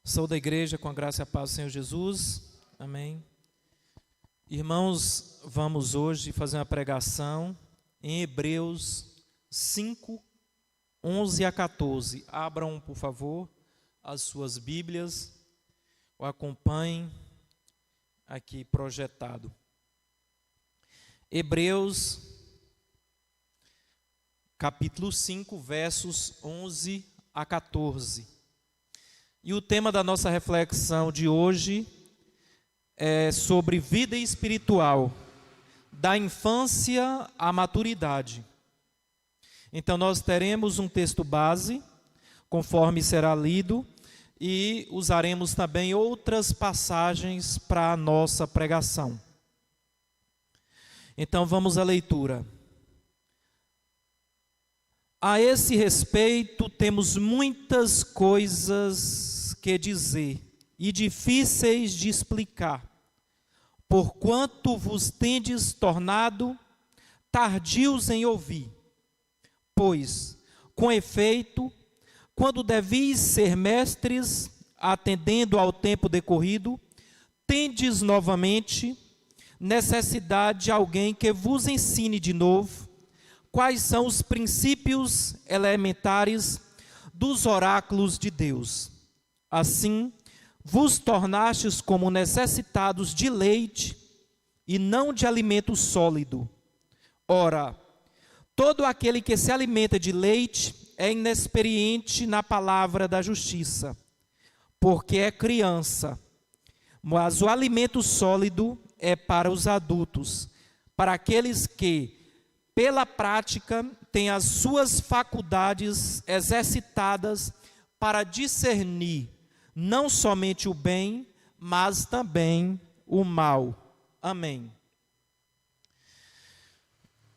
Sou da igreja com a graça e a paz do Senhor Jesus. Amém. Irmãos, vamos hoje fazer uma pregação em Hebreus 5, 11 a 14. Abram, por favor, as suas Bíblias, ou acompanhem aqui projetado. Hebreus, capítulo 5, versos 11 a 14. E o tema da nossa reflexão de hoje é sobre vida espiritual, da infância à maturidade. Então nós teremos um texto base, conforme será lido, e usaremos também outras passagens para a nossa pregação. Então vamos à leitura. A esse respeito, temos muitas coisas que dizer e difíceis de explicar, porquanto vos tendes tornado tardios em ouvir. Pois, com efeito, quando devis ser mestres, atendendo ao tempo decorrido, tendes novamente necessidade de alguém que vos ensine de novo quais são os princípios elementares dos oráculos de Deus. Assim, vos tornastes como necessitados de leite e não de alimento sólido. Ora, todo aquele que se alimenta de leite é inexperiente na palavra da justiça, porque é criança. Mas o alimento sólido é para os adultos, para aqueles que, pela prática, têm as suas faculdades exercitadas para discernir não somente o bem, mas também o mal. Amém.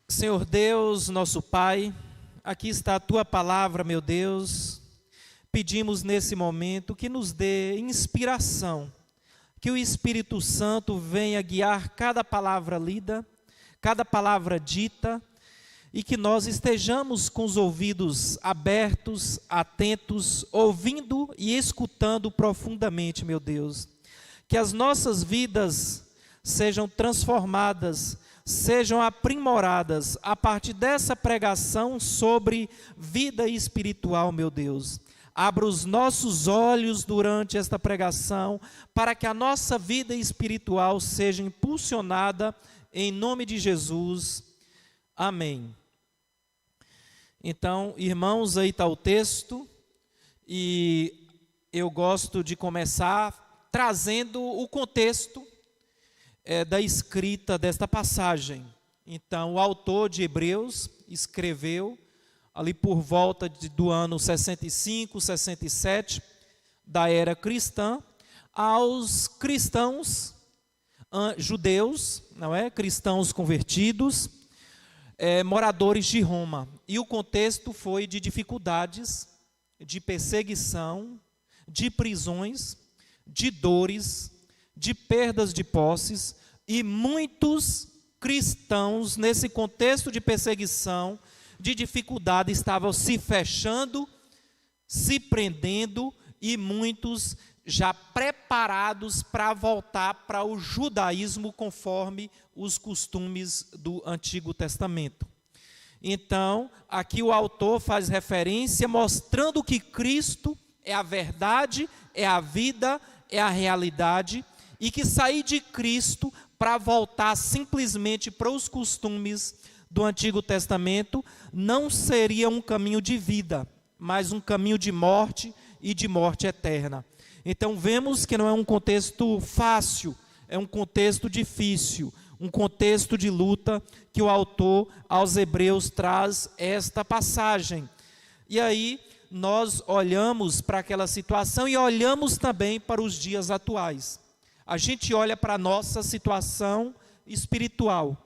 Senhor Deus, nosso Pai, aqui está a Tua palavra, meu Deus. Pedimos nesse momento que nos dê inspiração, que o Espírito Santo venha guiar cada palavra lida, cada palavra dita, e que nós estejamos com os ouvidos abertos, atentos, ouvindo e escutando profundamente, meu Deus. Que as nossas vidas sejam transformadas, sejam aprimoradas a partir dessa pregação sobre vida espiritual, meu Deus. Abra os nossos olhos durante esta pregação, para que a nossa vida espiritual seja impulsionada em nome de Jesus. Amém. Então, irmãos, aí está o texto, e eu gosto de começar trazendo o contexto da escrita desta passagem. Então, o autor de Hebreus escreveu ali por volta do ano 65, 67, da era cristã, aos cristãos judeus, não é? Cristãos convertidos, moradores de Roma. E o contexto foi de dificuldades, de perseguição, de prisões, de dores, de perdas de posses, e muitos cristãos, nesse contexto de perseguição, de dificuldade, estavam se fechando, se prendendo, e muitos já preparados para voltar para o judaísmo conforme os costumes do Antigo Testamento. Então, aqui o autor faz referência mostrando que Cristo é a verdade, é a vida, é a realidade, e que sair de Cristo para voltar simplesmente para os costumes do Antigo Testamento não seria um caminho de vida, mas um caminho de morte e de morte eterna. Então vemos que não é um contexto fácil, é um contexto difícil, um contexto de luta que o autor aos Hebreus traz esta passagem. E aí nós olhamos para aquela situação e olhamos também para os dias atuais. A gente olha para a nossa situação espiritual,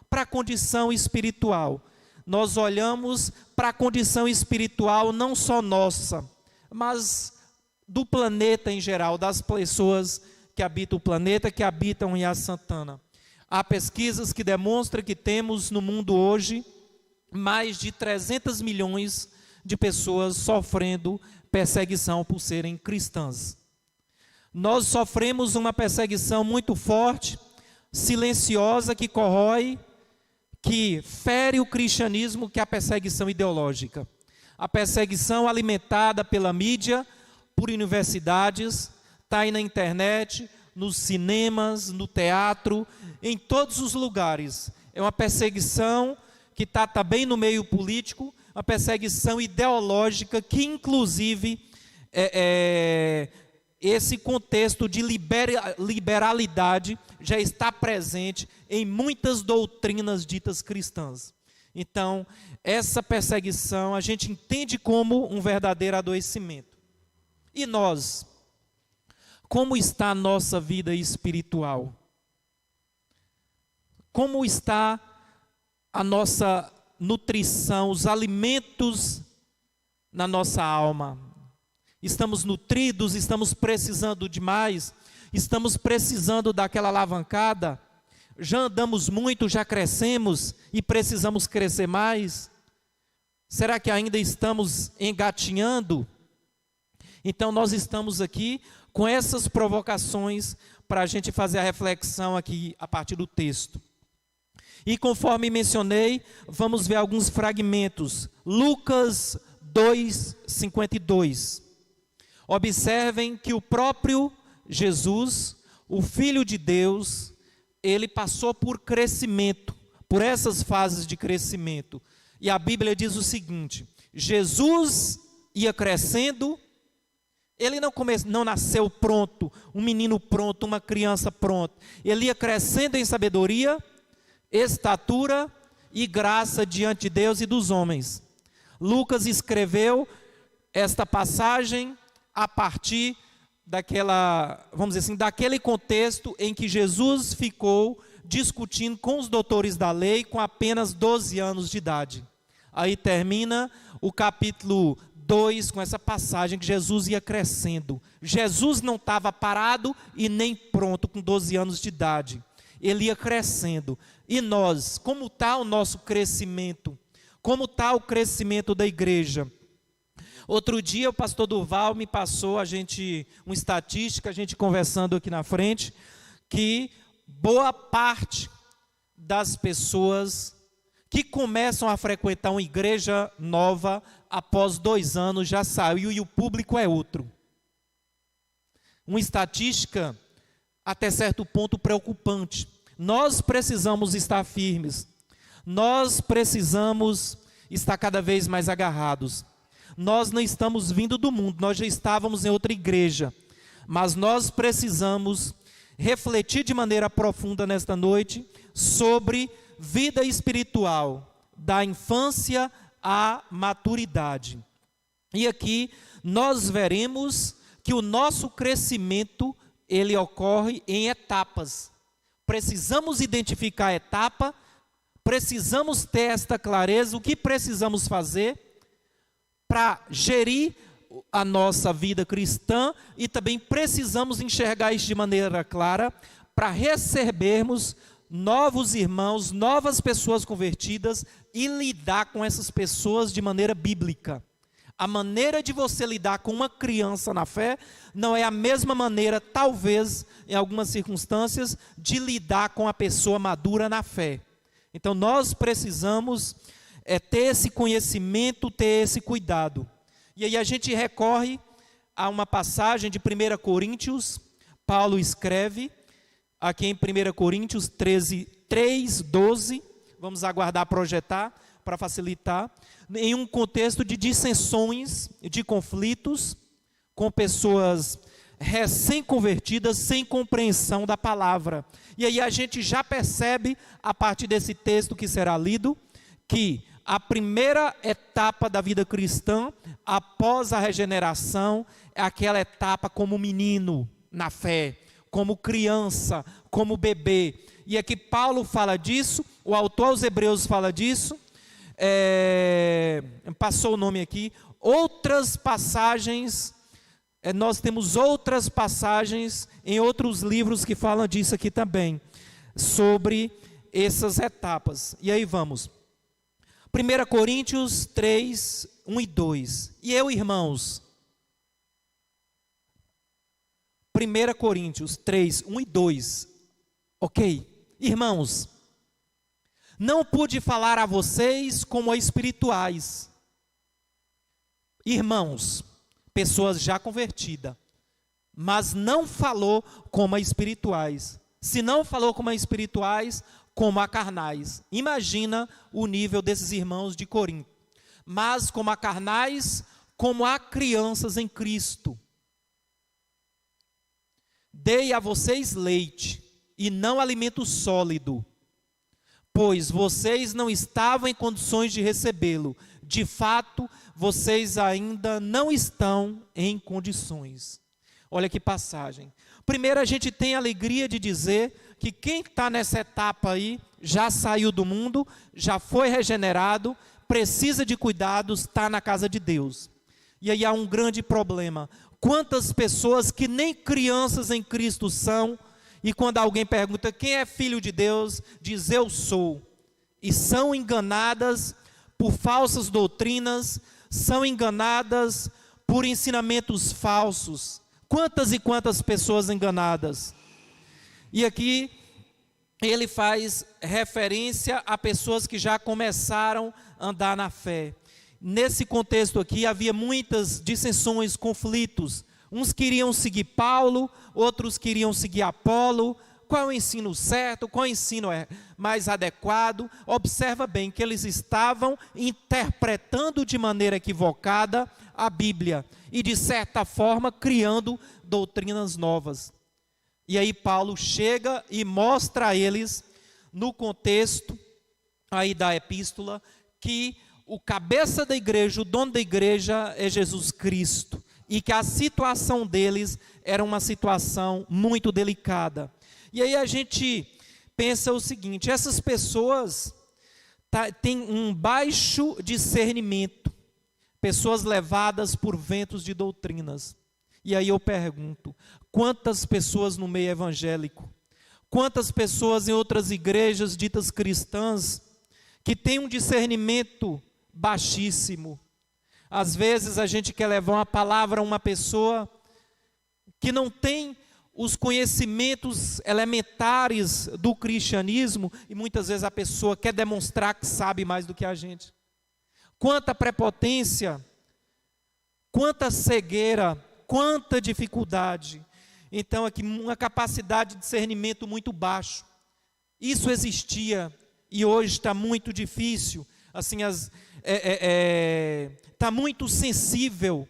para a condição espiritual. Nós olhamos para a condição espiritual não só nossa, mas do planeta em geral, das pessoas que habitam o planeta, que habitam em Ilha Santana. Há pesquisas que demonstram que temos no mundo hoje mais de 300 milhões de pessoas sofrendo perseguição por serem cristãs. Nós sofremos uma perseguição muito forte, silenciosa, que corrói, que fere o cristianismo, que é a perseguição ideológica. A perseguição alimentada pela mídia, por universidades, está aí na internet, nos cinemas, no teatro, em todos os lugares. É uma perseguição que está também no meio político, uma perseguição ideológica que, inclusive, esse contexto de liberalidade já está presente em muitas doutrinas ditas cristãs. Então, essa perseguição a gente entende como um verdadeiro adoecimento. E nós? Como está a nossa vida espiritual? Como está a nossa nutrição, os alimentos na nossa alma? Estamos nutridos, estamos precisando de mais, estamos precisando daquela alavancada, já andamos muito, já crescemos e precisamos crescer mais? Será que ainda estamos engatinhando? Então nós estamos aqui com essas provocações para a gente fazer a reflexão aqui a partir do texto. E conforme mencionei, vamos ver alguns fragmentos. Lucas 2:52. Observem que o próprio Jesus, o Filho de Deus, ele passou por crescimento, por essas fases de crescimento. E a Bíblia diz o seguinte: Jesus ia crescendo, ele não nasceu pronto, um menino pronto, uma criança pronta. Ele ia crescendo em sabedoria, estatura e graça diante de Deus e dos homens. Lucas escreveu esta passagem a partir vamos dizer assim, daquele contexto em que Jesus ficou discutindo com os doutores da lei com apenas 12 anos de idade. Aí termina o capítulo 2 com essa passagem que Jesus ia crescendo. Jesus não estava parado e nem pronto com 12 anos de idade. Ele ia crescendo. E nós, como está o nosso crescimento? Como está o crescimento da igreja? Outro dia o pastor Durval me passou uma estatística, a gente conversando aqui na frente, que boa parte das pessoas que começam a frequentar uma igreja nova, após 2 anos já saiu e o público é outro. Uma estatística até certo ponto preocupante. Nós precisamos estar firmes, nós precisamos estar cada vez mais agarrados. Nós não estamos vindo do mundo, nós já estávamos em outra igreja, mas nós precisamos refletir de maneira profunda nesta noite sobre vida espiritual, da infância à maturidade. E aqui nós veremos que o nosso crescimento, ele ocorre em etapas. Precisamos identificar a etapa, precisamos ter esta clareza, o que precisamos fazer para gerir a nossa vida cristã, e também precisamos enxergar isso de maneira clara para recebermos novos irmãos, novas pessoas convertidas e lidar com essas pessoas de maneira bíblica. A maneira de você lidar com uma criança na fé não é a mesma maneira, talvez, em algumas circunstâncias, de lidar com a pessoa madura na fé. Então nós precisamos ter esse conhecimento, ter esse cuidado. E aí a gente recorre a uma passagem de 1 Coríntios, Paulo escreve, aqui em 1 Coríntios 3:12, vamos aguardar projetar, para facilitar, em um contexto de dissensões, de conflitos, com pessoas recém-convertidas, sem compreensão da palavra. E aí a gente já percebe, a partir desse texto que será lido, que a primeira etapa da vida cristã, após a regeneração, é aquela etapa como menino na fé, como criança, como bebê. E aqui Paulo fala disso, o autor aos Hebreus fala disso, passou o nome aqui, outras passagens, nós temos outras passagens em outros livros que falam disso aqui também, sobre essas etapas. E aí vamos. 1 Coríntios 3, 1 e 2. E eu, irmãos, 1 Coríntios 3, 1 e 2. Ok? Irmãos, não pude falar a vocês como a espirituais. Irmãos, pessoas já convertidas, mas não falou como a espirituais. Se não falou como a espirituais, como a carnais. Imagina o nível desses irmãos de Corinto. Mas como a carnais, como a crianças em Cristo. Dei a vocês leite, e não alimento sólido, pois vocês não estavam em condições de recebê-lo. De fato, vocês ainda não estão em condições. Olha que passagem. Primeiro, a gente tem a alegria de dizer que quem está nessa etapa aí, já saiu do mundo, já foi regenerado, precisa de cuidados, está na casa de Deus. E aí há um grande problema. Quantas pessoas que nem crianças em Cristo são, e quando alguém pergunta quem é filho de Deus, diz eu sou. E são enganadas por falsas doutrinas, são enganadas por ensinamentos falsos. Quantas e quantas pessoas enganadas. E aqui ele faz referência a pessoas que já começaram a andar na fé. Nesse contexto aqui havia muitas dissensões, conflitos. Uns queriam seguir Paulo, outros queriam seguir Apolo. Qual é o ensino certo? Qual é o ensino mais adequado? Observa bem que eles estavam interpretando de maneira equivocada a Bíblia e, de certa forma, criando doutrinas novas. E aí Paulo chega e mostra a eles, no contexto aí da epístola, que o cabeça da igreja, o dono da igreja é Jesus Cristo. E que a situação deles era uma situação muito delicada. E aí a gente pensa o seguinte, essas pessoas têm um baixo discernimento, pessoas levadas por ventos de doutrinas. E aí eu pergunto, quantas pessoas no meio evangélico, quantas pessoas em outras igrejas ditas cristãs, que têm um discernimento baixíssimo. Às vezes a gente quer levar uma palavra a uma pessoa que não tem os conhecimentos elementares do cristianismo, e muitas vezes a pessoa quer demonstrar que sabe mais do que a gente. Quanta prepotência, quanta cegueira, quanta dificuldade. Então aqui uma capacidade de discernimento muito baixo. Isso existia e hoje está muito difícil. Assim, está muito sensível.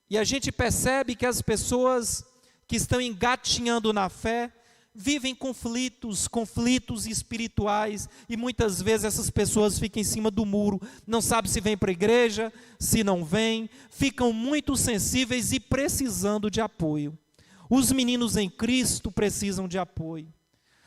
E a gente percebe que as pessoas que estão engatinhando na fé vivem conflitos espirituais, e muitas vezes essas pessoas ficam em cima do muro, não sabem se vêm para a igreja, se não vêm, ficam muito sensíveis e precisando de apoio. Os meninos em Cristo precisam de apoio.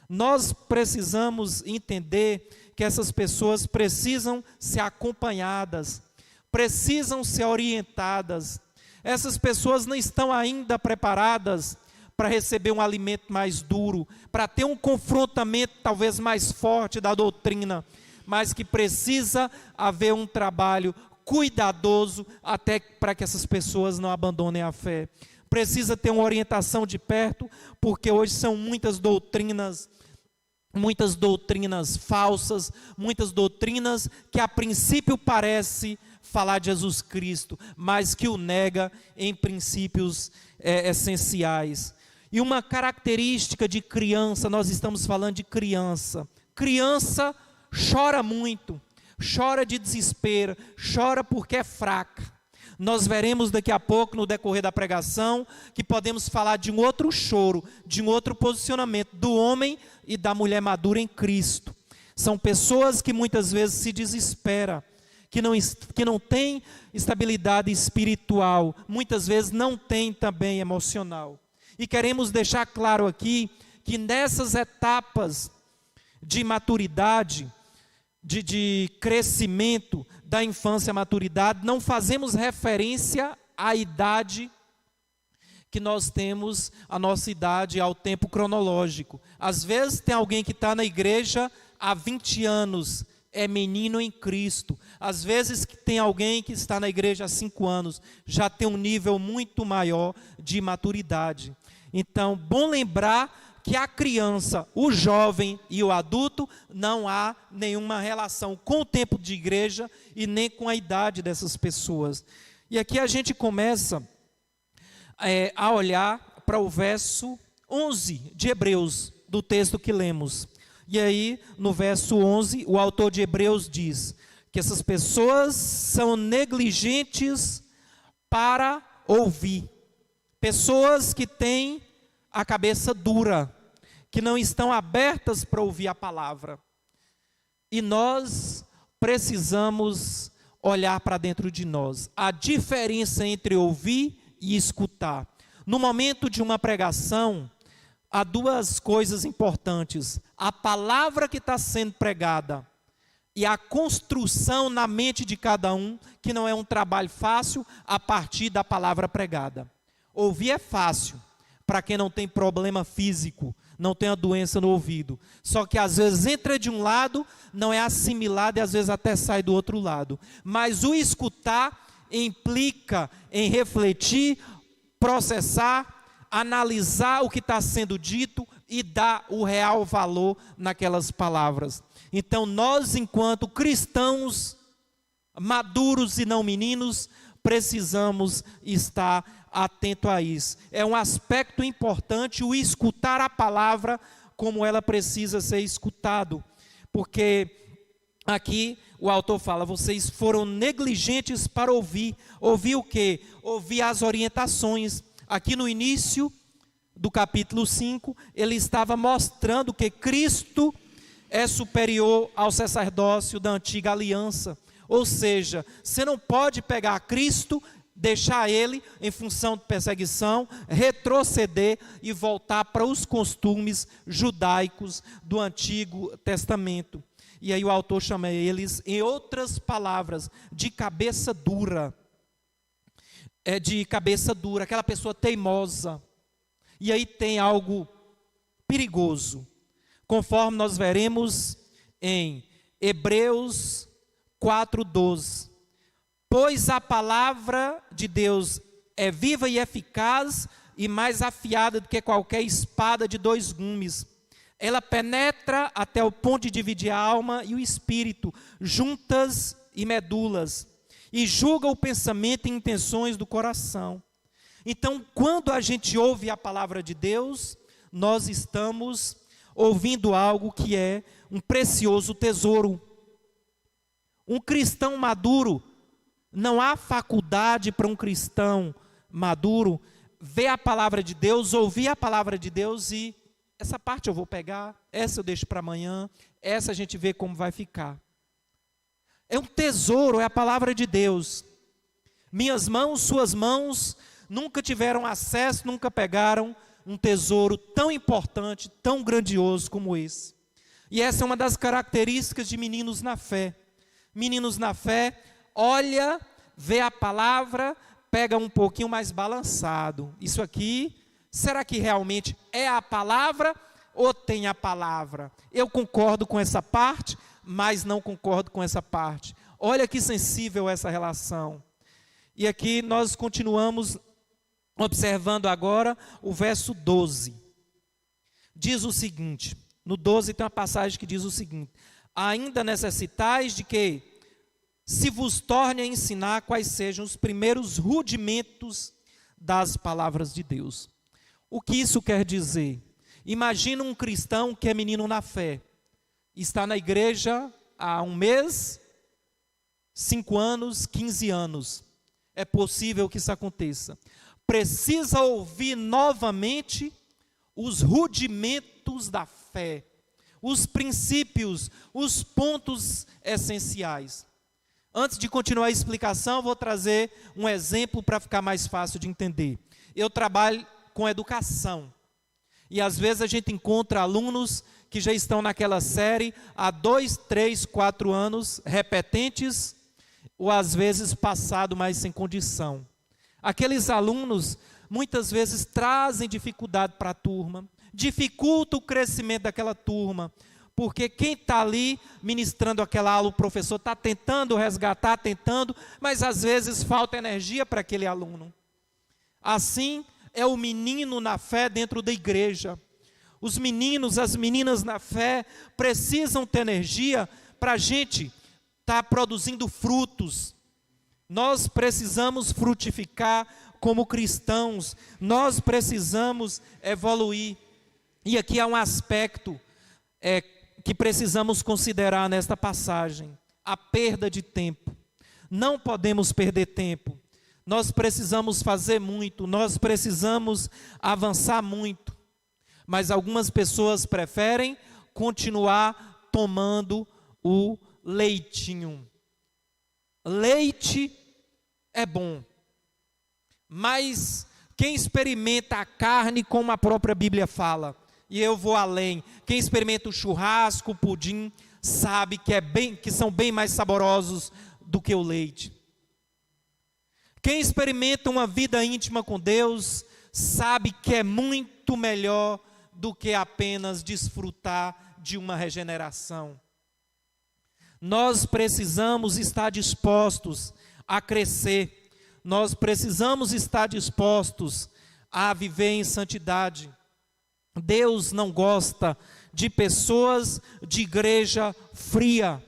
Nós precisamos entender que essas pessoas precisam ser acompanhadas, precisam ser orientadas. Essas pessoas não estão ainda preparadas para receber um alimento mais duro, para ter um confrontamento talvez mais forte da doutrina, mas que precisa haver um trabalho cuidadoso até para que essas pessoas não abandonem a fé. Precisa ter uma orientação de perto, porque hoje são muitas doutrinas falsas, muitas doutrinas que a princípio parece falar de Jesus Cristo, mas que o nega em princípios essenciais. E uma característica de criança, nós estamos falando de criança. Criança chora muito, chora de desespero, chora porque é fraca. Nós veremos daqui a pouco, no decorrer da pregação, que podemos falar de um outro choro, de um outro posicionamento do homem e da mulher madura em Cristo. São pessoas que muitas vezes se desesperam, que não têm estabilidade espiritual, muitas vezes não têm também emocional. E queremos deixar claro aqui, que nessas etapas de maturidade, de crescimento, da infância à maturidade, não fazemos referência à idade que nós temos, a nossa idade, ao tempo cronológico. Às vezes tem alguém que está na igreja há 20 anos, é menino em Cristo. Às vezes tem alguém que está na igreja há 5 anos, já tem um nível muito maior de maturidade. Então, bom lembrar que a criança, o jovem e o adulto, não há nenhuma relação com o tempo de igreja e nem com a idade dessas pessoas. E aqui a gente começa a olhar para o verso 11 de Hebreus, do texto que lemos. E aí, no verso 11, o autor de Hebreus diz que essas pessoas são negligentes para ouvir. Pessoas que têm a cabeça dura, que não estão abertas para ouvir a palavra. E nós precisamos olhar para dentro de nós. A diferença entre ouvir e escutar. No momento de uma pregação, há 2 coisas importantes: a palavra que está sendo pregada e a construção na mente de cada um, que não é um trabalho fácil a partir da palavra pregada. Ouvir é fácil para quem não tem problema físico, não tem a doença no ouvido. Só que às vezes entra de um lado, não é assimilado e às vezes até sai do outro lado. Mas o escutar implica em refletir, processar, analisar o que está sendo dito e dar o real valor naquelas palavras. Então nós, enquanto cristãos maduros e não meninos, precisamos estar atento a isso. É um aspecto importante o escutar a palavra como ela precisa ser escutado, porque aqui o autor fala, vocês foram negligentes para ouvir. Ouvir o quê? Ouvir as orientações. Aqui no início do capítulo 5, ele estava mostrando que Cristo é superior ao sacerdócio da antiga aliança. Ou seja, você não pode pegar Cristo, deixar ele em função de perseguição, retroceder e voltar para os costumes judaicos do Antigo Testamento. E aí o autor chama eles, em outras palavras, de cabeça dura. De cabeça dura, aquela pessoa teimosa. E aí tem algo perigoso, conforme nós veremos em Hebreus 4:12. Pois a palavra de Deus é viva e eficaz e mais afiada do que qualquer espada de 2 gumes. Ela penetra até o ponto de dividir a alma e o espírito, juntas e medulas, e julga o pensamento e intenções do coração. Então, quando a gente ouve a palavra de Deus, nós estamos ouvindo algo que é um precioso tesouro. Um cristão maduro, não há faculdade para um cristão maduro ver a palavra de Deus, ouvir a palavra de Deus e essa parte eu vou pegar, essa eu deixo para amanhã, essa a gente vê como vai ficar. É um tesouro, é a palavra de Deus. Minhas mãos, suas mãos, nunca tiveram acesso, nunca pegaram um tesouro tão importante, tão grandioso como esse. E essa é uma das características de meninos na fé. Meninos na fé, olha, vê a palavra, pega um pouquinho mais balançado. Isso aqui, será que realmente é a palavra ou tem a palavra? Eu concordo com essa parte, mas não concordo com essa parte. Olha que sensível essa relação. E aqui nós continuamos observando agora o verso 12. Diz o seguinte, no 12 tem uma passagem que diz o seguinte: ainda necessitais de que se vos torne a ensinar quais sejam os primeiros rudimentos das palavras de Deus. O que isso quer dizer? Imagina um cristão que é menino na fé, está na igreja há 1 mês, 5 anos, 15 anos. É possível que isso aconteça. Precisa ouvir novamente os rudimentos da fé, os princípios, os pontos essenciais. Antes de continuar a explicação, vou trazer um exemplo para ficar mais fácil de entender. Eu trabalho com educação e às vezes a gente encontra alunos que já estão naquela série há 2, 3, 4 anos, repetentes, ou às vezes passado, mas sem condição. Aqueles alunos muitas vezes trazem dificuldade para a turma, dificulta o crescimento daquela turma, porque quem está ali ministrando aquela aula, o professor está tentando resgatar, mas às vezes falta energia para aquele aluno. Assim é o menino na fé dentro da igreja. Os meninos, as meninas na fé precisam ter energia para a gente estar produzindo frutos. Nós precisamos frutificar como cristãos, nós precisamos evoluir. E aqui há um aspecto que precisamos considerar nesta passagem: a perda de tempo. Não podemos perder tempo. Nós precisamos fazer muito, nós precisamos avançar muito. Mas algumas pessoas preferem continuar tomando o leitinho. Leite é bom, mas quem experimenta a carne, como a própria Bíblia fala, e eu vou além, quem experimenta o churrasco, o pudim, sabe que são bem mais saborosos do que o leite. Quem experimenta uma vida íntima com Deus, sabe que é muito melhor do que apenas desfrutar de uma regeneração. Nós precisamos estar dispostos a crescer, nós precisamos estar dispostos a viver em santidade. Deus não gosta de pessoas de igreja fria.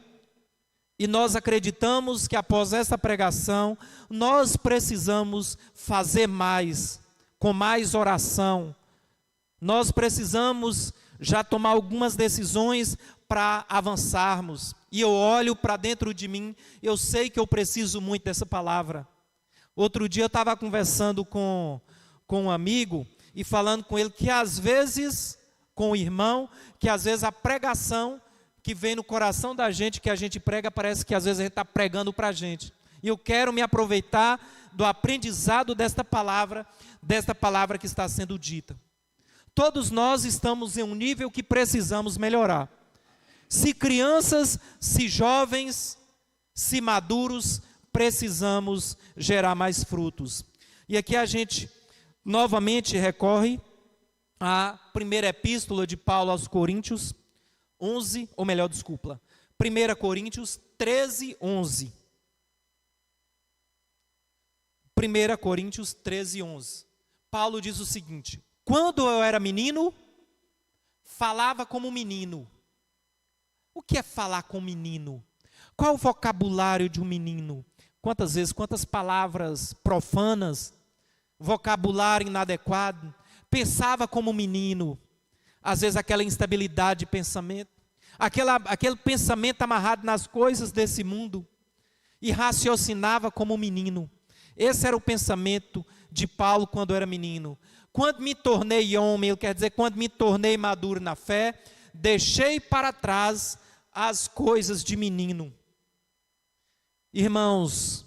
E nós acreditamos que após essa pregação, nós precisamos fazer mais, com mais oração. Nós precisamos já tomar algumas decisões para avançarmos. E eu olho para dentro de mim, eu sei que eu preciso muito dessa palavra. Outro dia eu estava conversando com um amigo e falando com ele que às vezes, com o irmão, que às vezes a pregação que vem no coração da gente, que a gente prega, parece que às vezes a gente está pregando para a gente. E eu quero me aproveitar do aprendizado desta palavra que está sendo dita. Todos nós estamos em um nível que precisamos melhorar. Se crianças, se jovens, se maduros, precisamos gerar mais frutos. E aqui a gente novamente recorre à primeira epístola de Paulo aos Coríntios, 1 Coríntios 13, 11. 1 Coríntios 13, 11. Paulo diz o seguinte: quando eu era menino, falava como menino. O que é falar com menino? Qual é o vocabulário de um menino? Quantas palavras profanas, vocabulário inadequado. Pensava como menino. Às vezes aquela instabilidade de pensamento, aquele pensamento amarrado nas coisas desse mundo, e raciocinava como menino. Esse era o pensamento de Paulo quando era menino. Quando me tornei homem, ele quer dizer, quando me tornei maduro na fé, deixei para trás as coisas de menino. Irmãos,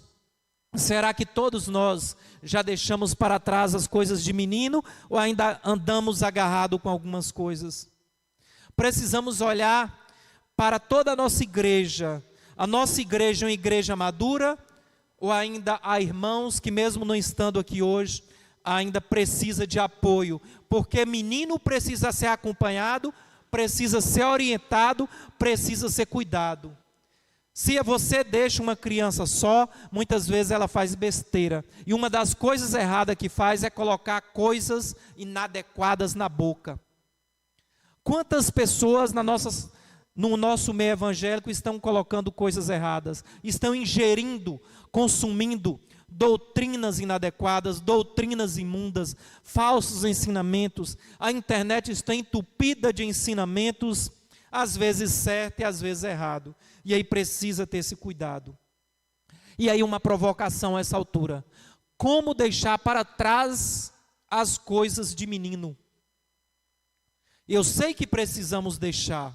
será que todos nós já deixamos para trás as coisas de menino ou ainda andamos agarrados com algumas coisas? Precisamos olhar para toda a nossa igreja. A nossa igreja é uma igreja madura ou ainda há irmãos que mesmo não estando aqui hoje, ainda precisa de apoio? Porque menino precisa ser acompanhado, precisa ser orientado, precisa ser cuidado. Se você deixa uma criança só, muitas vezes ela faz besteira. E uma das coisas erradas que faz é colocar coisas inadequadas na boca. Quantas pessoas no nosso meio evangélico estão colocando coisas erradas? Estão ingerindo, consumindo doutrinas inadequadas, doutrinas imundas, falsos ensinamentos. A internet está entupida de ensinamentos, às vezes certo e às vezes errado. E aí precisa ter esse cuidado. E aí uma provocação a essa altura: como deixar para trás as coisas de menino? Eu sei que precisamos deixar.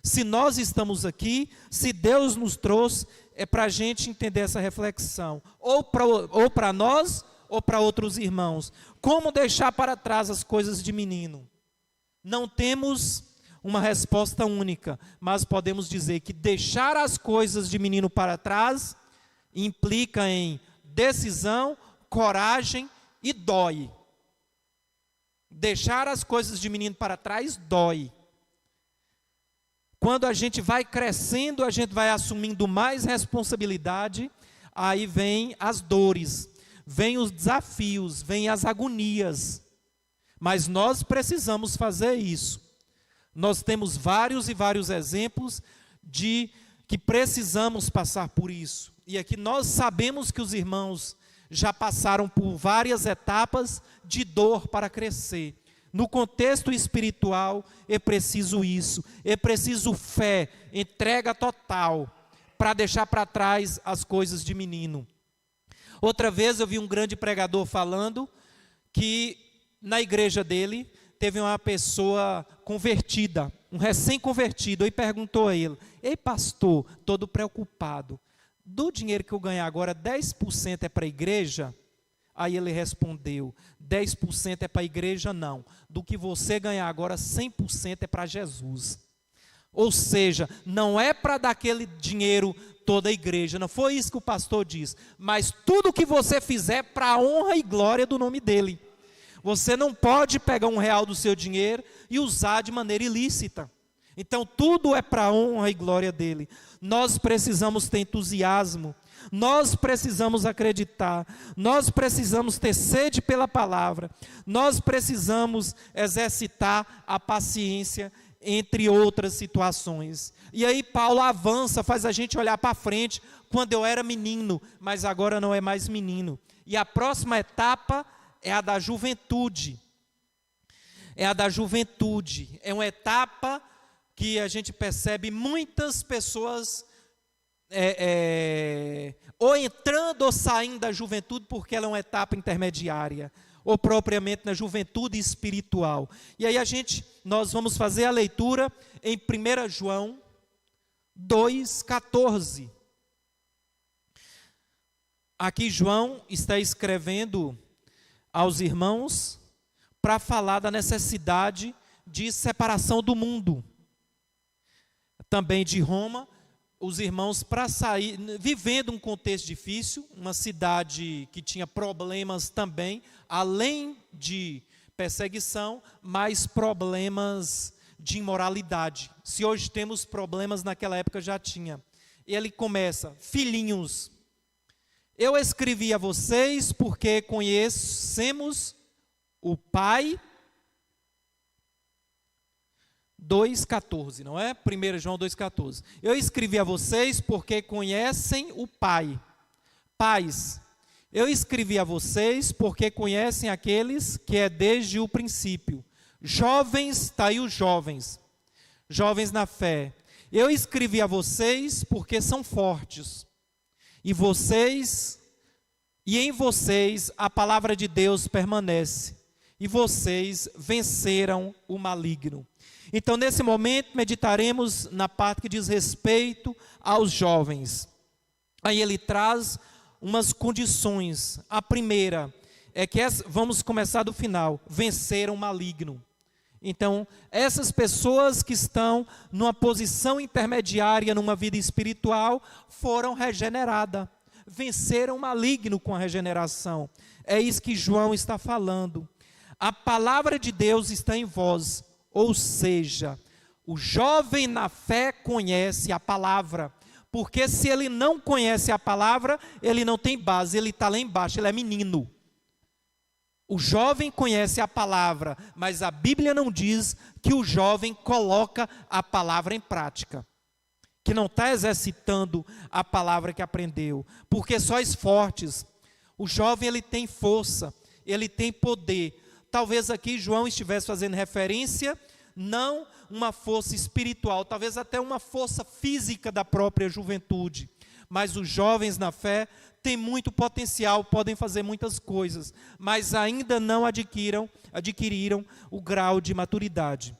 Se nós estamos aqui, se Deus nos trouxe, é para a gente entender essa reflexão. Ou para nós, ou para outros irmãos. Como deixar para trás as coisas de menino? Não temos uma resposta única, mas podemos dizer que deixar as coisas de menino para trás implica em decisão, coragem e dói. Deixar as coisas de menino para trás dói. Quando a gente vai crescendo, a gente vai assumindo mais responsabilidade, aí vem as dores, vem os desafios, vem as agonias. Mas nós precisamos fazer isso. Nós temos vários e vários exemplos de que precisamos passar por isso. E aqui nós sabemos que os irmãos já passaram por várias etapas de dor para crescer. No contexto espiritual, é preciso isso. É preciso fé, entrega total, para deixar para trás as coisas de menino. Outra vez eu vi um grande pregador falando que na igreja dele teve uma pessoa convertida, um recém-convertido, e perguntou a ele: ei pastor, todo preocupado, do dinheiro que eu ganhar agora, 10% é para a igreja? Aí ele respondeu: 10% é para a igreja não, do que você ganhar agora, 100% é para Jesus. Ou seja, não é para dar aquele dinheiro toda a igreja, não foi isso que o pastor disse, mas tudo que você fizer para a honra e glória do nome dele. Você não pode pegar R$1 do seu dinheiro e usar de maneira ilícita. Então tudo é para a honra e glória dele. Nós precisamos ter entusiasmo, nós precisamos acreditar, nós precisamos ter sede pela palavra, nós precisamos exercitar a paciência, entre outras situações. E aí Paulo avança, faz a gente olhar para frente, quando eu era menino, mas agora não é mais menino. E a próxima etapa é a da juventude. É a da juventude. É uma etapa que a gente percebe muitas pessoas ou entrando ou saindo da juventude, porque ela é uma etapa intermediária, ou propriamente na juventude espiritual. E aí nós vamos fazer a leitura em 1 João 2,14. Aqui João está escrevendo aos irmãos para falar da necessidade de separação do mundo. Também de Roma, os irmãos para sair, vivendo um contexto difícil, uma cidade que tinha problemas também, além de perseguição, mas problemas de imoralidade. Se hoje temos problemas, naquela época já tinha. Ele começa: filhinhos, eu escrevi a vocês porque conhecemos o Pai. 2,14, não é? 1 João 2,14. Eu escrevi a vocês porque conhecem o Pai. Pais, eu escrevi a vocês porque conhecem aqueles que é desde o princípio. Jovens, está aí os jovens. Jovens na fé. Eu escrevi a vocês porque são fortes. E em vocês a palavra de Deus permanece. E vocês venceram o maligno. Então, nesse momento, meditaremos na parte que diz respeito aos jovens. Aí ele traz umas condições. A primeira é que vamos começar do final: vencer o maligno. Então, essas pessoas que estão numa posição intermediária numa vida espiritual foram regeneradas, venceram o maligno com a regeneração. É isso que João está falando. A palavra de Deus está em vós. Ou seja, o jovem na fé conhece a palavra, porque se ele não conhece a palavra, ele não tem base, ele está lá embaixo, ele é menino. O jovem conhece a palavra, mas a Bíblia não diz que o jovem coloca a palavra em prática, que não está exercitando a palavra que aprendeu, porque só os fortes. O jovem, ele tem força, ele tem poder. Talvez aqui João estivesse fazendo referência, não uma força espiritual, talvez até uma força física da própria juventude. Mas os jovens na fé têm muito potencial, podem fazer muitas coisas, mas ainda não adquiriram o grau de maturidade.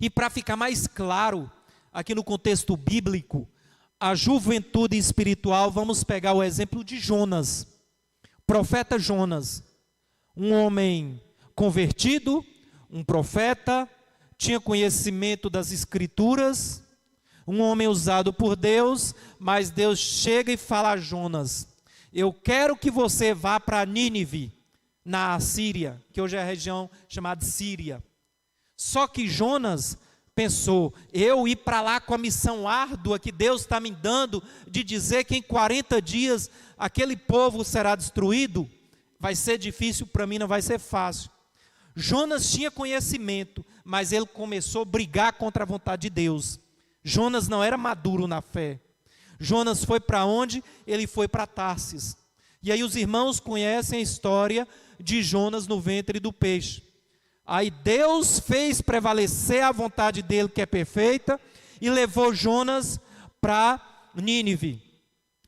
E para ficar mais claro, aqui no contexto bíblico, a juventude espiritual, vamos pegar o exemplo de Jonas, profeta Jonas. Um homem convertido, um profeta, tinha conhecimento das escrituras, um homem usado por Deus, mas Deus chega e fala a Jonas: eu quero que você vá para Nínive, na Síria, que hoje é a região chamada Síria. Só que Jonas pensou, eu ir para lá com a missão árdua que Deus está me dando, de dizer que em 40 dias aquele povo será destruído, vai ser difícil para mim, não vai ser fácil. Jonas tinha conhecimento, mas ele começou a brigar contra a vontade de Deus. Jonas não era maduro na fé. Jonas foi para onde? Ele foi para Tarsis. E aí os irmãos conhecem a história de Jonas no ventre do peixe. Aí Deus fez prevalecer a vontade dele, que é perfeita, e levou Jonas para Nínive.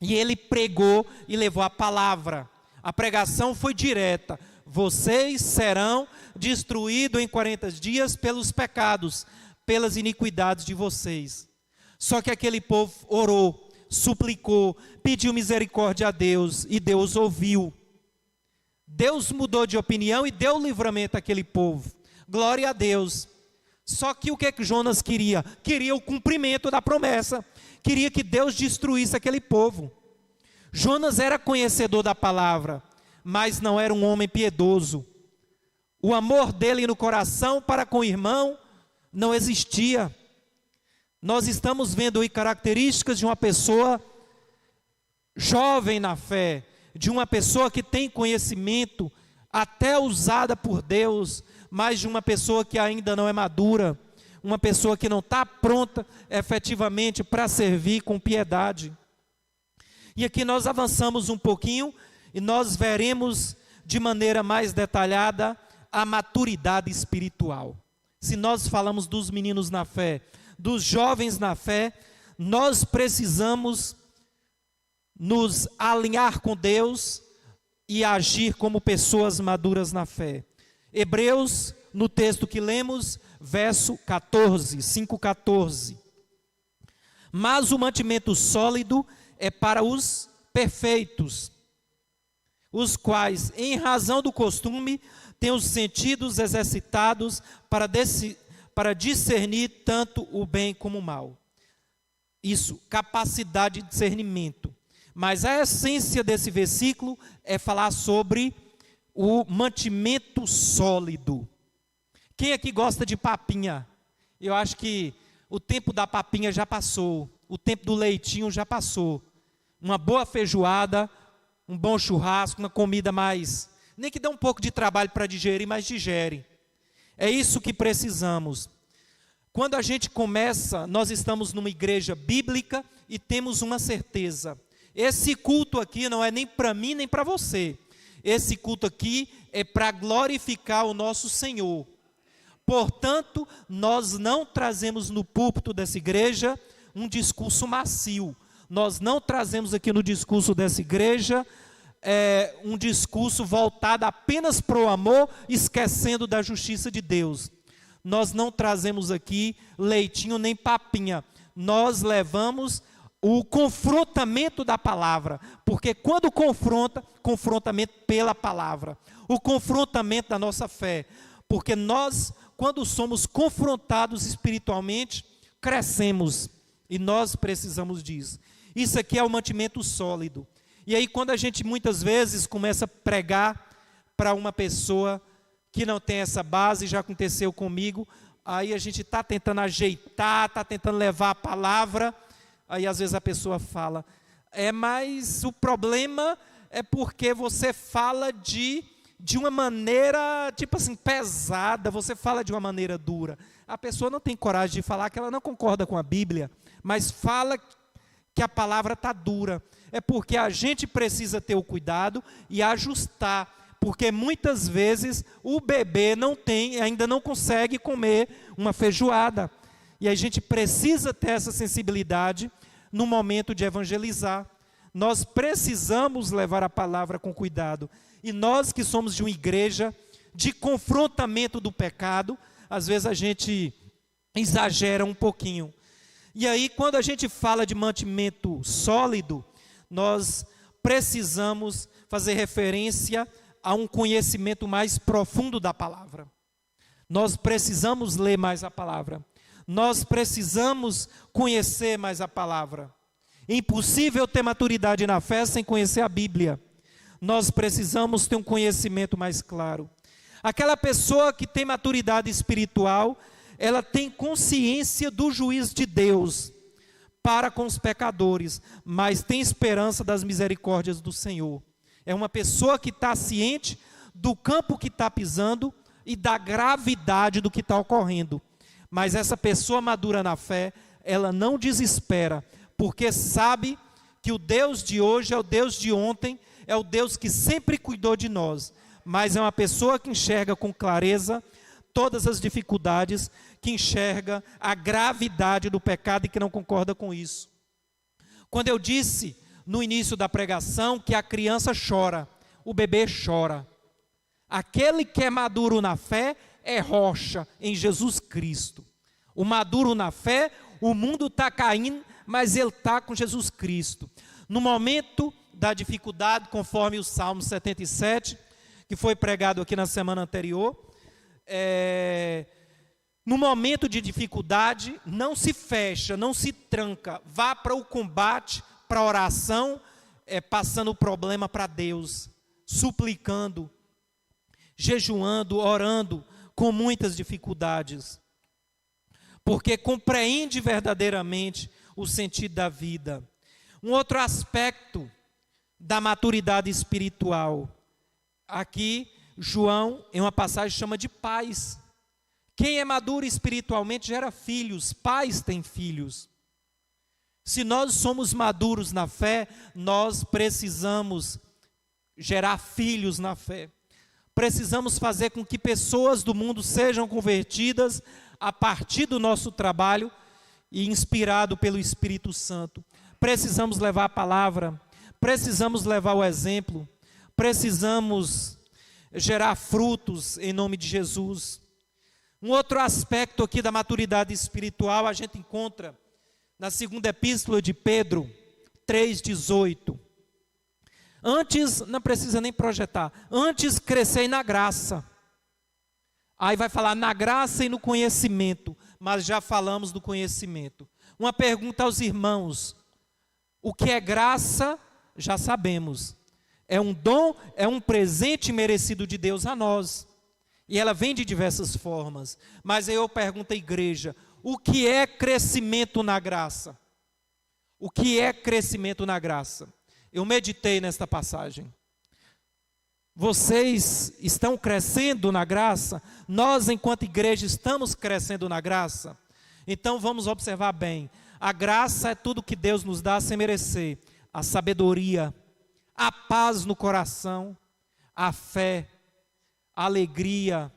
E ele pregou e levou a palavra. A pregação foi direta. Vocês serão destruídos em 40 dias pelos pecados, pelas iniquidades de vocês. Só que aquele povo orou, suplicou, pediu misericórdia a Deus, e Deus ouviu. Deus mudou de opinião e deu livramento àquele povo. Glória a Deus. Só que o que Jonas queria? Queria o cumprimento da promessa. Queria que Deus destruísse aquele povo. Jonas era conhecedor da palavra, mas não era um homem piedoso. O amor dele no coração para com o irmão não existia. Nós estamos vendo aí características de uma pessoa jovem na fé, de uma pessoa que tem conhecimento, até usada por Deus, mas de uma pessoa que ainda não é madura, uma pessoa que não está pronta efetivamente para servir com piedade. E aqui nós avançamos um pouquinho e nós veremos de maneira mais detalhada a maturidade espiritual. Se nós falamos dos meninos na fé, dos jovens na fé, nós precisamos nos alinhar com Deus e agir como pessoas maduras na fé. Hebreus, no texto que lemos, verso 14, 5:14. Mas o mantimento sólido é para os perfeitos, os quais, em razão do costume, têm os sentidos exercitados para discernir tanto o bem como o mal. Isso, capacidade de discernimento. Mas a essência desse versículo é falar sobre o mantimento sólido. Quem aqui gosta de papinha? Eu acho que o tempo da papinha já passou, o tempo do leitinho já passou. Uma boa feijoada, um bom churrasco, uma comida mais, nem que dê um pouco de trabalho para digerir, mas digere. É isso que precisamos. Quando a gente começa, nós estamos numa igreja bíblica e temos uma certeza. Esse culto aqui não é nem para mim, nem para você. Esse culto aqui é para glorificar o nosso Senhor. Portanto, nós não trazemos no púlpito dessa igreja um discurso macio. Nós não trazemos aqui no discurso dessa igreja um discurso voltado apenas para o amor, esquecendo da justiça de Deus. Nós não trazemos aqui leitinho nem papinha. Nós levamos o confrontamento da palavra, porque quando confrontamento pela palavra, o confrontamento da nossa fé, porque nós, quando somos confrontados espiritualmente, crescemos, e nós precisamos disso. Isso aqui é o mantimento sólido. E aí quando a gente muitas vezes começa a pregar para uma pessoa que não tem essa base, já aconteceu comigo, aí a gente está tentando ajeitar, está tentando levar a palavra. Aí às vezes a pessoa fala, mas o problema é porque você fala de uma maneira, tipo assim, pesada, você fala de uma maneira dura. A pessoa não tem coragem de falar que ela não concorda com a Bíblia, mas fala que a palavra está dura. É porque a gente precisa ter o cuidado e ajustar, porque muitas vezes o bebê ainda não consegue comer uma feijoada. E a gente precisa ter essa sensibilidade no momento de evangelizar. Nós precisamos levar a palavra com cuidado. E nós que somos de uma igreja de confrontamento do pecado, às vezes a gente exagera um pouquinho. E aí, quando a gente fala de mantimento sólido, nós precisamos fazer referência a um conhecimento mais profundo da palavra. Nós precisamos ler mais a palavra. Nós precisamos conhecer mais a palavra. É impossível ter maturidade na fé sem conhecer a Bíblia. Nós precisamos ter um conhecimento mais claro. Aquela pessoa que tem maturidade espiritual, ela tem consciência do juízo de Deus para com os pecadores, mas tem esperança das misericórdias do Senhor. É uma pessoa que está ciente do campo que está pisando e da gravidade do que está ocorrendo. Mas essa pessoa madura na fé, ela não desespera, porque sabe que o Deus de hoje é o Deus de ontem, é o Deus que sempre cuidou de nós. Mas é uma pessoa que enxerga com clareza todas as dificuldades, que enxerga a gravidade do pecado e que não concorda com isso. Quando eu disse no início da pregação que a criança chora, o bebê chora. Aquele que é maduro na fé é rocha em Jesus Cristo. O maduro na fé, o mundo está caindo, mas ele está com Jesus Cristo. No momento da dificuldade, conforme o Salmo 77, que foi pregado aqui na semana anterior, no momento de dificuldade, não se fecha, não se tranca, vá para o combate, para a oração, passando o problema para Deus, suplicando, jejuando, orando, com muitas dificuldades, porque compreende verdadeiramente o sentido da vida. Um outro aspecto da maturidade espiritual, aqui João, em uma passagem, chama de pais. Quem é maduro espiritualmente gera filhos, pais têm filhos. Se nós somos maduros na fé, nós precisamos gerar filhos na fé. Precisamos fazer com que pessoas do mundo sejam convertidas a partir do nosso trabalho e inspirado pelo Espírito Santo. Precisamos levar a palavra, precisamos levar o exemplo, precisamos gerar frutos em nome de Jesus. Um outro aspecto aqui da maturidade espiritual a gente encontra na segunda epístola de Pedro 3,18. Antes, não precisa nem projetar, antes crescei na graça. Aí vai falar na graça e no conhecimento, mas já falamos do conhecimento. Uma pergunta aos irmãos: o que é graça? Já sabemos. É um dom, é um presente merecido de Deus a nós. E ela vem de diversas formas. Mas aí eu pergunto à igreja: o que é crescimento na graça? O que é crescimento na graça? Eu meditei nesta passagem. Vocês estão crescendo na graça? Nós, enquanto igreja, estamos crescendo na graça? Então vamos observar bem. A graça é tudo que Deus nos dá sem merecer. A sabedoria, a paz no coração, a fé, a alegria.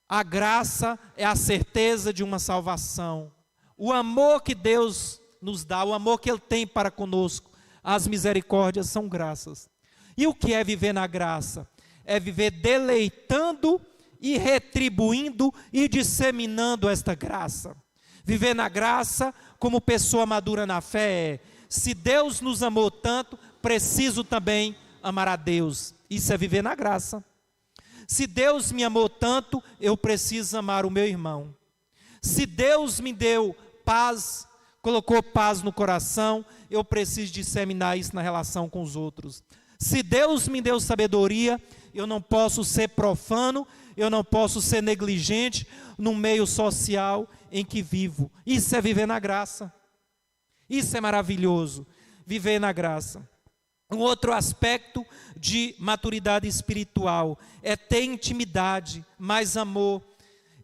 A graça é a certeza de uma salvação. O amor que Deus nos dá, o amor que Ele tem para conosco, as misericórdias são graças. E o que é viver na graça? É viver deleitando e retribuindo e disseminando esta graça. Viver na graça como pessoa madura na fé é: se Deus nos amou tanto, preciso também amar a Deus. Isso é viver na graça. Se Deus me amou tanto, eu preciso amar o meu irmão. Se Deus me deu paz, colocou paz no coração, eu preciso disseminar isso na relação com os outros. Se Deus me deu sabedoria, eu não posso ser profano, eu não posso ser negligente no meio social em que vivo. Isso é viver na graça. Isso é maravilhoso, viver na graça. Um outro aspecto de maturidade espiritual é ter intimidade, mais amor,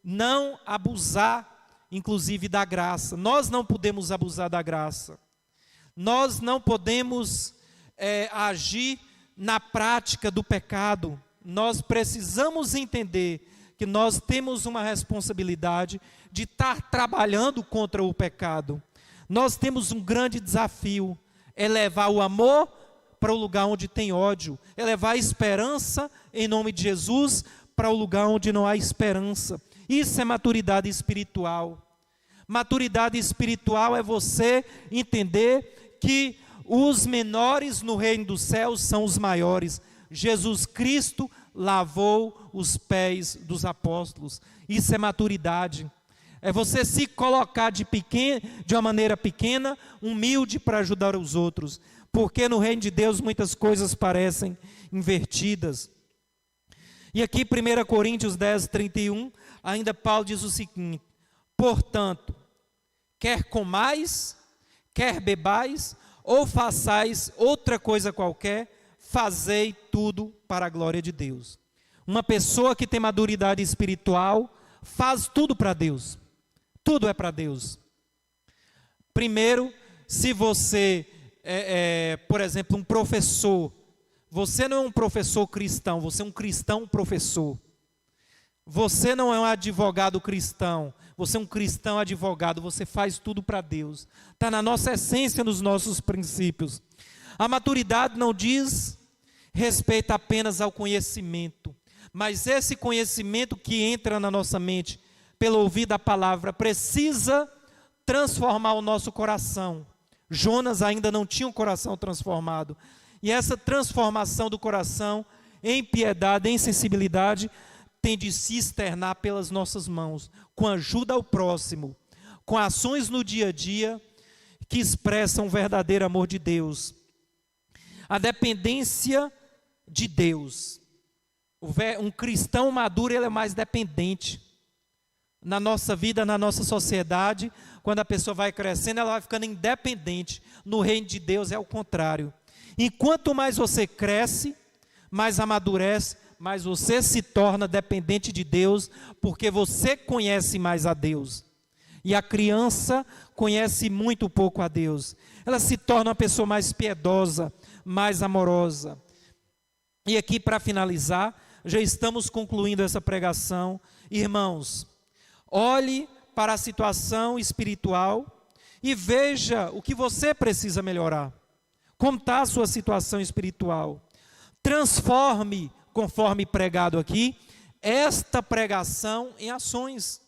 não abusar, inclusive, da graça. Nós não podemos abusar da graça. Nós não podemos agir na prática do pecado. Nós precisamos entender que nós temos uma responsabilidade de estar trabalhando contra o pecado. Nós temos um grande desafio, é levar o amor para o lugar onde tem ódio, é levar a esperança em nome de Jesus para o lugar onde não há esperança. Isso é maturidade espiritual. Maturidade espiritual é você entender que os menores no reino dos céus são os maiores. Jesus Cristo lavou os pés dos apóstolos. Isso é maturidade. É você se colocar de uma maneira pequena, humilde para ajudar os outros. Porque no reino de Deus muitas coisas parecem invertidas. E aqui 1 Coríntios 10, 31, ainda Paulo diz o seguinte: portanto, quer comais, quer bebais, ou façais outra coisa qualquer, fazei tudo para a glória de Deus. Uma pessoa que tem maturidade espiritual faz tudo para Deus. Tudo é para Deus. Primeiro, se você por exemplo, um professor, você não é um professor cristão, você é um cristão professor. Você não é um advogado cristão, você é um cristão advogado, você faz tudo para Deus. Está na nossa essência, nos nossos princípios. A maturidade não diz respeito apenas ao conhecimento, mas esse conhecimento que entra na nossa mente, pelo ouvir da palavra, precisa transformar o nosso coração. Jonas ainda não tinha um coração transformado. E essa transformação do coração em piedade, em sensibilidade, tem de se externar pelas nossas mãos, com ajuda ao próximo, com ações no dia a dia que expressam o verdadeiro amor de Deus. A dependência de Deus. Um cristão maduro, ele é mais dependente. Na nossa vida, na nossa sociedade, quando a pessoa vai crescendo, ela vai ficando independente. No reino de Deus é o contrário. E quanto mais você cresce, mais amadurece, mais você se torna dependente de Deus, porque você conhece mais a Deus. E a criança conhece muito pouco a Deus. Ela se torna uma pessoa mais piedosa, mais amorosa. E aqui, para finalizar, já estamos concluindo essa pregação. Irmãos, olhe para a situação espiritual e veja o que você precisa melhorar. Como está a sua situação espiritual? Transforme, conforme pregado aqui, esta pregação em ações.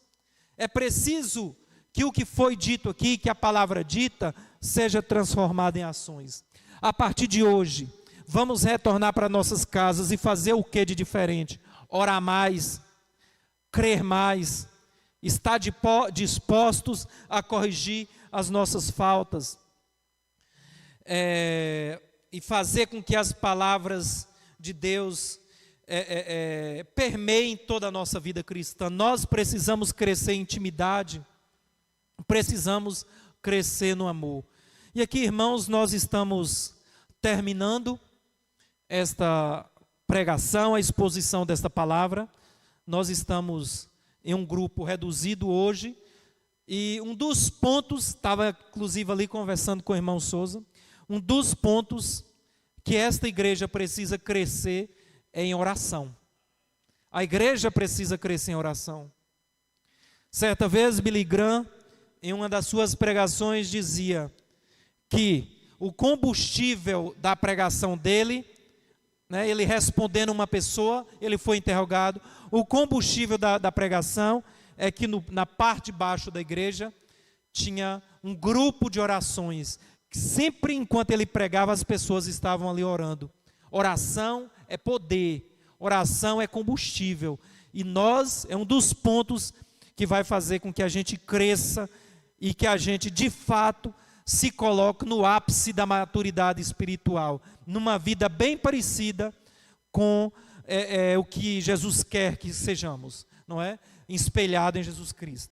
É preciso que o que foi dito aqui, que a palavra dita, seja transformada em ações. A partir de hoje, vamos retornar para nossas casas e fazer o que de diferente? Orar mais, crer mais, estar dispostos a corrigir as nossas faltas, e fazer com que as palavras de Deus permeiem toda a nossa vida cristã. Nós precisamos crescer em intimidade, precisamos crescer no amor. E aqui, irmãos, nós estamos terminando esta pregação, a exposição desta palavra. Nós estamos em um grupo reduzido hoje, e um dos pontos, estava inclusive ali conversando com o irmão Souza, um dos pontos que esta igreja precisa crescer é em oração. A igreja precisa crescer em oração. Certa vez, Billy Graham, em uma das suas pregações, dizia que o combustível da pregação dele, ele respondendo uma pessoa, ele foi interrogado, o combustível da pregação é que na parte de baixo da igreja tinha um grupo de orações, que sempre enquanto ele pregava as pessoas estavam ali orando. Oração é poder, oração é combustível, e é um dos pontos que vai fazer com que a gente cresça e que a gente de fato se coloque no ápice da maturidade espiritual, numa vida bem parecida com o que Jesus quer que sejamos, não é? Espelhado em Jesus Cristo.